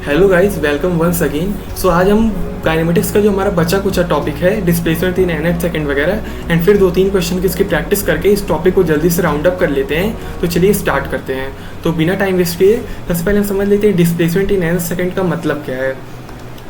Hello guys, welcome once again. So आज हम kinematics का जो हमारा बचा कुचा टॉपिक है, डिस्प्लेसमेंट इन nth सेकंड वगैरह, एंड फिर 2-3 क्वेश्चन की इसकी प्रैक्टिस करके इस टॉपिक को जल्दी से राउंड अप कर लेते हैं। तो चलिए स्टार्ट करते हैं। तो बिना टाइम वेस्ट किए सबसे पहले हम समझ लेते हैं डिस्प्लेसमेंट इन nth सेकंड का मतलब क्या है।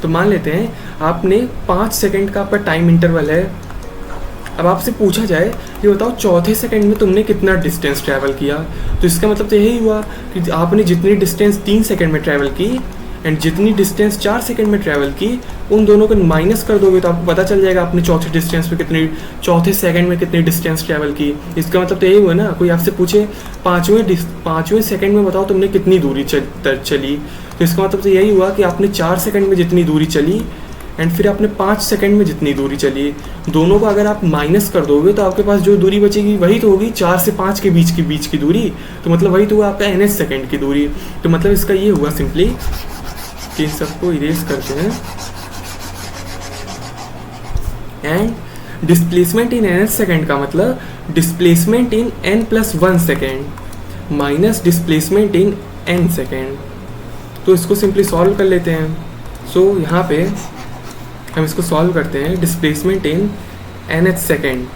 तो मान लेते हैं आपने 5 सेकंड का आपका टाइम इंटरवल है। अब आपसे पूछा जाए कि बताओ चौथे सेकंड में तुमने कितना डिस्टेंस ट्रैवल किया। तो इसका मतलब तो यही हुआ कि आपने जितनी डिस्टेंस 3 सेकंड में ट्रैवल की एंड जितनी डिस्टेंस 4 सेकंड में ट्रैवल की, उन दोनों को माइनस कर दोगे तो आपको पता चल जाएगा आपने चौथे सेकंड में कितनी डिस्टेंस ट्रैवल की। इसका मतलब तो यही हुआ ना, कोई आपसे पूछे पाँचवें सेकंड में बताओ तुमने कितनी दूरी चली, तो इसका मतलब तो यही हुआ कि आपने 4 सेकंड में जितनी दूरी चली एंड फिर आपने 5 सेकंड में जितनी दूरी चली, दोनों को अगर आप माइनस कर दोगे तो आपके पास जो दूरी बचेगी वही तो होगी 4 से 5 के बीच की दूरी। तो मतलब वही तो हुआ आपका nth सेकंड की दूरी। तो मतलब इसका ये हुआ सिंपली कि इन सबको इरेज करते हैं and displacement in nth second का मतलब displacement in n+1 second minus displacement in n second. तो इसको सिंपली सॉल्व कर लेते हैं। सो यहाँ पे हम इसको सॉल्व करते हैं displacement in nth second.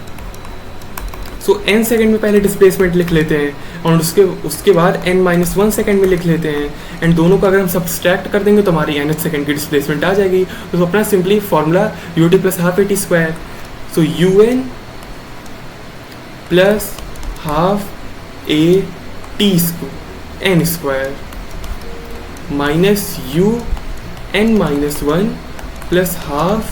So n second में पहले डिस्प्लेसमेंट लिख लेते हैं और उसके बाद n-1 सेकंड में लिख लेते हैं एंड दोनों को अगर हम सब्सट्रैक्ट कर देंगे तो हमारी nth सेकंड की डिस्प्लेसमेंट आ जाएगी। तो अपना simply formula ut + ½ at square. So un + ½ at n square minus un-1 + ½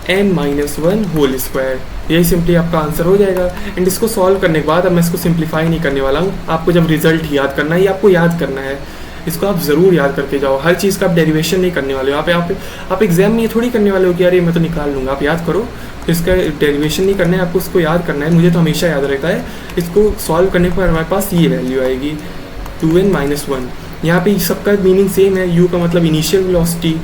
an-1 whole square. यही सिंपली आपका आंसर हो जाएगा। एंड इसको सॉल्व करने के बाद अब मैं इसको सिंप्लीफाई नहीं करने वाला हूँ। आपको जब रिजल्ट याद करना है, ये आपको याद करना है, इसको आप ज़रूर याद करके जाओ। हर चीज़ का आप डेरिवेशन नहीं करने वाले हो। आप एग्जाम में ये थोड़ी करने वाले हो कि यार ये मैं तो निकाल लूँगा। आप याद करो, तो इसका डेरिवेशन नहीं करना है, आपको उसको याद करना है। मुझे तो हमेशा याद रहता है। इसको सॉल्व करने पर हमारे पास ये वैल्यू आएगी 2n-1। यहाँ पे सबका मीनिंग सेम है। u का मतलब इनिशियल वेलोसिटी,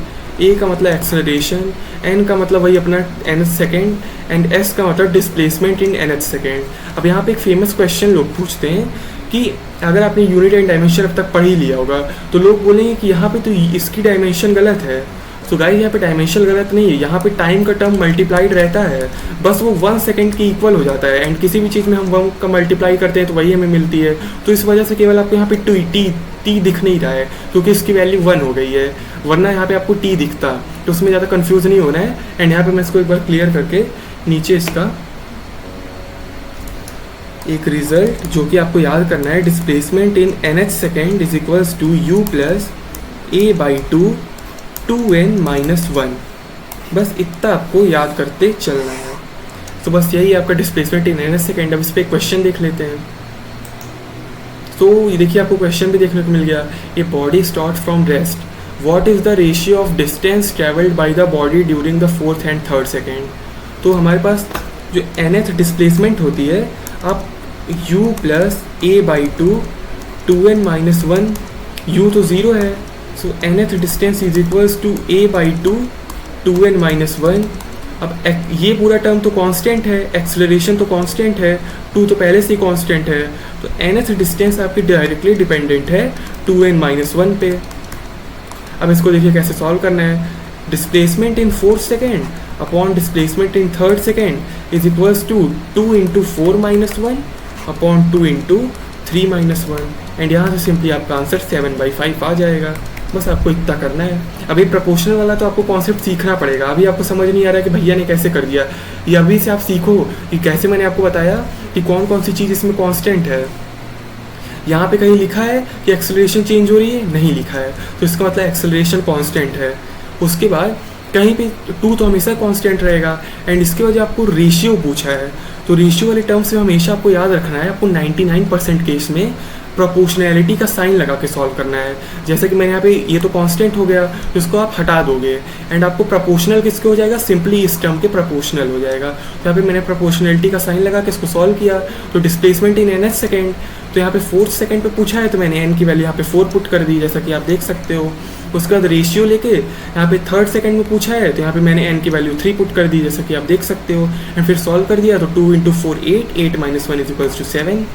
a का मतलब एक्सेलरेशन, n का मतलब वही अपना nth सेकेंड एंड s का मतलब डिस्प्लेसमेंट इन nth सेकेंड। अब यहाँ पे एक फेमस क्वेश्चन लोग पूछते हैं कि अगर आपने यूनिट एंड डायमेंशन अब तक पढ़ ही लिया होगा तो लोग बोलेंगे कि यहाँ पे तो इसकी डायमेंशन गलत है। तो गाइस यहाँ पे डायमेंशन गलत नहीं है, यहाँ पे टाइम का टर्म मल्टीप्लाइड रहता है, बस वो 1 सेकंड की इक्वल हो जाता है। एंड किसी भी चीज़ में हम 1 का मल्टीप्लाई करते हैं तो वही हमें मिलती है। तो इस वजह से केवल आपको यहाँ पे टी दिख नहीं रहा है क्योंकि इसकी वैल्यू 1 हो गई है, वरना यहाँ पे आपको टी दिखता। तो उसमें ज़्यादा कन्फ्यूज़ नहीं होना है। एंड यहाँ पे मैं इसको एक बार क्लियर करके नीचे इसका एक रिजल्ट जो कि आपको याद करना है, displacement in nth second is equals to u + a/2 2n-1। बस इतना आपको याद करते चलना है। तो बस यही आपका डिस्प्लेसमेंट इन nth सेकेंड। अब इस पर क्वेश्चन देख लेते हैं। तो ये देखिए आपको क्वेश्चन भी देखने को मिल गया। A body start from rest, what is the ratio of distance travelled by the body during the 4th and 3rd second. तो हमारे पास जो nth डिस्प्लेसमेंट होती है, आप u + a/2 2n-1, u तो 0 है, so nth distance is equals to a/2 2n-1। अब ये पूरा टर्म तो कांस्टेंट है, एक्सेलरेशन तो कांस्टेंट है, 2 तो पहले से ही कांस्टेंट है। तो nth डिस्टेंस आपकी डायरेक्टली डिपेंडेंट है 2n-1 पे। अब इसको देखिए कैसे सॉल्व करना है। Displacement in 4th second upon displacement in 3rd second is equals to 2 × 4-1 upon 2 × 3-1। And यहाँ से सिंपली आपका आंसर 7/5 आ जाएगा। बस आपको इतना करना है। अभी प्रोपोर्शनल वाला तो आपको कॉन्सेप्ट सीखना पड़ेगा। अभी आपको समझ नहीं आ रहा है कि भैया ने कैसे कर दिया। ये अभी से आप सीखो कि कैसे मैंने आपको बताया कि कौन कौन सी चीज़ इसमें कांस्टेंट है। यहाँ पे कहीं लिखा है कि एक्सेलरेशन चेंज हो रही है, नहीं लिखा है, तो इसका मतलब एक्सेलरेशन कांस्टेंट है। उसके बाद कहीं पे 2 तो हमेशा कांस्टेंट रहेगा। एंड इसके वजह आपको रेशियो पूछा है, तो रेशियो वाले टर्म से हमेशा आपको याद रखना है। आपको 99% केस में प्रोपोर्शनैलिटी का साइन लगा के सॉल्व करना है। जैसे कि मैंने यहाँ पे ये तो कांस्टेंट हो गया, तो इसको आप हटा दोगे एंड आपको प्रोपोर्शनल किसके हो जाएगा, सिंपली इस टर्म के प्रोपोर्शनल हो जाएगा। तो यहाँ पे मैंने प्रोपोर्शनैलिटी का साइन लगा के इसको सॉल्व किया। तो डिस्प्लेसमेंट इन nth सेकेंड, तो यहाँ पे 4th सेकेंड पे पूछा है तो मैंने n की वैल्यू यहाँ पे 4 पुट कर दी, जैसा कि आप देख सकते हो। उसके बाद रेशियो लेके यहाँ पे 3rd सेकेंड में पूछा है तो यहाँ पे मैंने n की वैल्यू 3 पुट कर दी, जैसा कि आप देख सकते हो। एंड फिर सॉल्व कर दिया तो 2 × 4 8 8-1 = 7,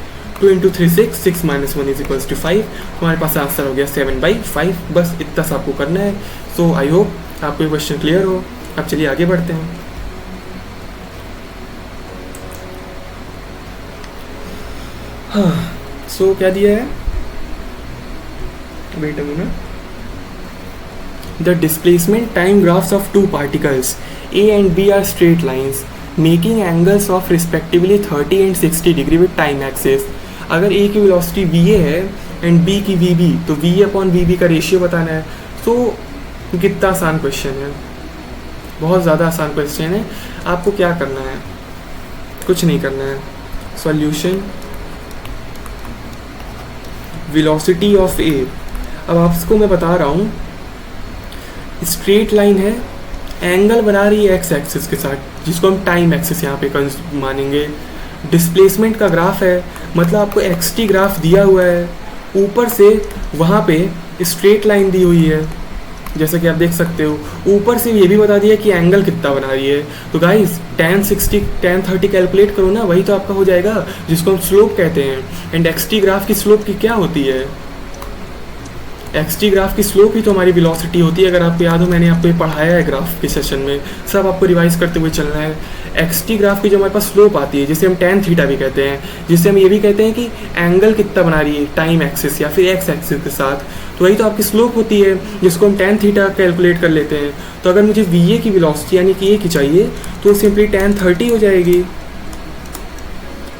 2 into 3 6, 6 minus 1 is equals to 5। हमारे पास आंसर हो गया 7/5। बस इतना सा आपको करना है। सो आई होप आपको ये क्वेश्चन क्लियर हो। अब चलिए आगे बढ़ते हैं। हाँ, सो क्या दिया है, wait a minute. The displacement time graphs of two particles A and B are straight lines making angles of respectively 30 and 60 degree with time axis। अगर A की velocity VA है and B की VB, तो VA upon VB का ratio बताना है। तो कितना आसान क्वेश्चन है, बहुत ज़्यादा आसान क्वेश्चन है। आपको क्या करना है, कुछ नहीं करना है। सॉल्यूशन वेलोसिटी ऑफ A, अब आपको मैं बता रहा हूँ, स्ट्रेट लाइन है, एंगल बना रही है एक्स एक्सिस के साथ, जिसको हम टाइम एक्सिस यहाँ पे मानेंगे। डिस्प्लेसमेंट का ग्राफ है, मतलब आपको एक्स टी ग्राफ दिया हुआ है, ऊपर से वहाँ पे स्ट्रेट लाइन दी हुई है जैसा कि आप देख सकते हो। ऊपर से ये भी बता दिया कि एंगल कितना बना रही है। तो गाइस tan 60 tan 30 कैलकुलेट करो ना, वही तो आपका हो जाएगा, जिसको हम स्लोप कहते हैं। एंड एक्स टी ग्राफ की स्लोप की क्या होती है, एक्स टी ग्राफ की स्लोप ही तो हमारी वेलोसिटी होती है। अगर आपको याद हो, मैंने आपको ये पढ़ाया है ग्राफ के सेशन में, सब आपको रिवाइज करते हुए चलना है। एक्स टी ग्राफ की जो हमारे पास स्लोप आती है, जिसे हम tan थीटा भी कहते हैं, जिससे हम ये भी कहते हैं कि एंगल कितना बना रही है टाइम एक्सिस या फिर एक्स एक्सिस के साथ, तो वही तो आपकी स्लोप होती है, जिसको हम tan थीटा कैलकुलेट कर लेते हैं। तो अगर मुझे वी ए की वेलोसिटी यानी कि ए की चाहिए, तो सिंपली tan 30 हो जाएगी।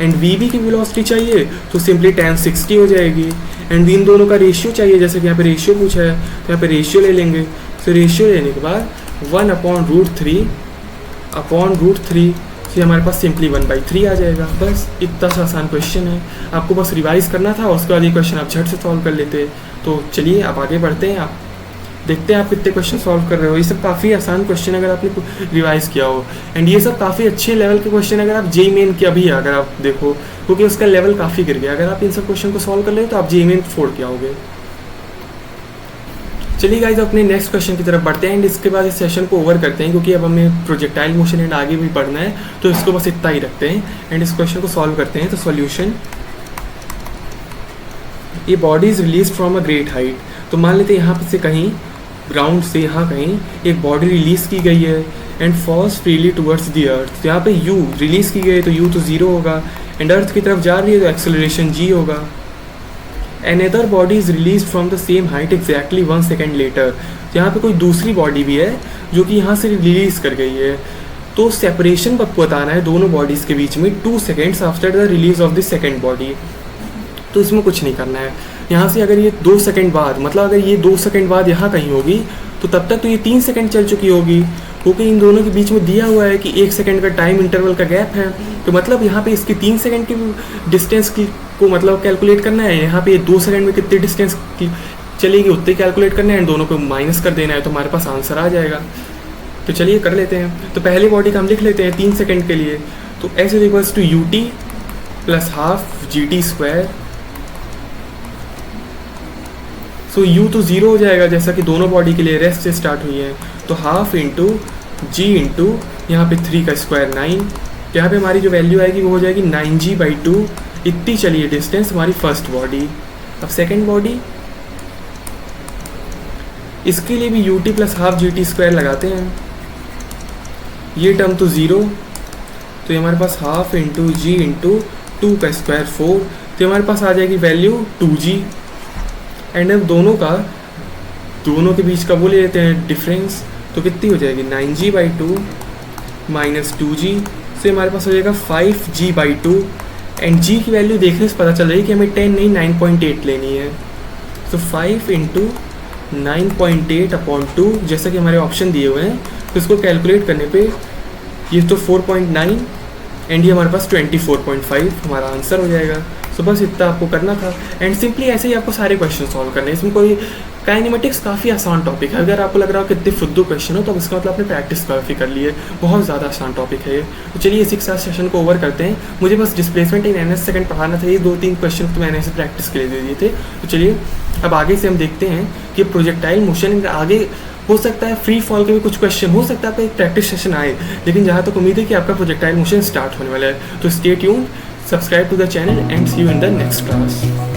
एंड वी बी की वेलोसिटी चाहिए तो सिंपली tan 60 हो जाएगी। एंड इन दोनों का रेशियो चाहिए, जैसे कि यहाँ पे रेशियो पूछा है, तो यहाँ पे रेशियो ले लेंगे। तो रेशियो लेने के बाद 1/√3 से हमारे पास सिंपली 1/3 आ जाएगा। बस इतना सा आसान क्वेश्चन है, आपको बस रिवाइज करना था और उसके बाद ये क्वेश्चन आप झट से सॉल्व कर लेते। तो चलिए आप आगे बढ़ते हैं, आप देखते हैं आप कितने क्वेश्चन सॉल्व कर रहे हो। ये सब काफ़ी आसान क्वेश्चन अगर आपने रिवाइज किया हो, एंड ये सब काफ़ी अच्छे लेवल के क्वेश्चन अगर आप जेईई मेन के अभी अगर आप देखो, क्योंकि उसका लेवल काफ़ी गिर गया। अगर आप इन सब क्वेश्चन को सॉल्व कर ले तो आप जेईई मेन फोड़ के आओगे। चलिए गाइस अपने नेक्स्ट क्वेश्चन की तरफ बढ़ते हैं एंड इसके बाद इस सेशन को ओवर करते हैं, क्योंकि अब हमें प्रोजेक्टाइल मोशन एंड आगे भी बढ़ना है, तो इसको बस इतना ही रखते हैं एंड इस क्वेश्चन को सॉल्व करते हैं। तो सॉल्यूशन, ये body is release from a great height. तो मान लेते हैं यहाँ से कहीं ग्राउंड से यहाँ कहीं एक बॉडी रिलीज की गई है and falls freely towards the earth. तो यहाँ पे यू रिलीज की गई है तो यू तो 0 होगा, एंड अर्थ की तरफ जा रही है तो एक्सेलरेशन g होगा। Another body is released from the same height exactly 1 second later। तो यहाँ पे कोई दूसरी बॉडी भी है जो कि यहाँ से रिलीज कर गई है, तो सेपरेशन बताना है दोनों बॉडीज़ के बीच में 2 seconds after the release of the second body. तो इसमें कुछ नहीं करना है। यहाँ से अगर ये 2 सेकंड बाद, मतलब अगर ये 2 सेकंड बाद यहाँ कहीं होगी तो तब तक तो ये 3 सेकंड चल चुकी होगी, क्योंकि इन दोनों के बीच में दिया हुआ है कि 1 सेकंड का टाइम इंटरवल का गैप है। तो मतलब यहाँ पे इसकी 3 सेकंड की डिस्टेंस को मतलब कैलकुलेट करना है। यहाँ पे 2 सेकंड में कितनी डिस्टेंस चलेगी उतने कैलकुलेट करना है, एंड दोनों को माइनस कर देना है, तो हमारे पास आंसर आ जाएगा। तो चलिए कर लेते हैं। तो पहले बॉडी का हम लिख लेते हैं 3 सेकंड के लिए। तो s is equals to u t plus half g t square. So u तो 0 हो जाएगा जैसा कि दोनों बॉडी के लिए रेस्ट से स्टार्ट हुई है। तो हाफ इंटू जी इंटू यहाँ पे 3 का स्क्वायर 9। यहाँ पे हमारी जो वैल्यू आएगी वो हो जाएगी 9g/2। इतनी चलिए डिस्टेंस हमारी फर्स्ट बॉडी। अब सेकेंड बॉडी, इसके लिए भी you t plus half g t square लगाते हैं। ये टर्म तो 0, तो ये हमारे पास हाफ इंटू जी इंटू 2 का स्क्वायर 4। तो हमारे पास आ जाएगी वैल्यू 2g। एंड अब दोनों के बीच का वो ले लेते हैं डिफरेंस, तो कितनी हो जाएगी 9g/2 माइनस 2g से हमारे पास हो जाएगा 5g/2। एंड g की वैल्यू देखने से पता चल रही है कि हमें 10 नहीं 9.8 लेनी है। तो 5 इंटू 9.8/2 जैसा कि हमारे ऑप्शन दिए हुए हैं, तो इसको कैलकुलेट करने पे ये तो 4.9 एंड ये हमारे पास 24.5 हमारा आंसर हो जाएगा। तो बस इतना आपको करना था एंड सिंपली ऐसे ही आपको सारे क्वेश्चन सॉल्व करने हैं। इसमें कोई काइनेमेटिक्स काफ़ी आसान टॉपिक है। अगर आपको लग रहा हो कितने फुद्दू क्वेश्चन हो तो इसका मतलब आपने प्रैक्टिस काफ़ी कर ली है। बहुत ज़्यादा आसान टॉपिक है ये। तो चलिए इसी के साथ सेशन को ओवर करते हैं। मुझे बस डिस्प्लेसमेंट इन NS सेकंड पढ़ाना था, ये 2-3 क्वेश्चन तो मैंने ऐसे प्रैक्टिस के लिए दे दिए थे। तो चलिए अब आगे से हम देखते हैं कि प्रोजेक्टाइल मोशन आगे हो सकता है फ्री फॉल के भी कुछ क्वेश्चन हो सकता है आपका एक प्रैक्टिस सेशन आए, लेकिन जहाँ तक उम्मीद है कि आपका प्रोजेक्टाइल मोशन स्टार्ट होने वाला है। तो stay tuned, subscribe to the channel and see you in the next class.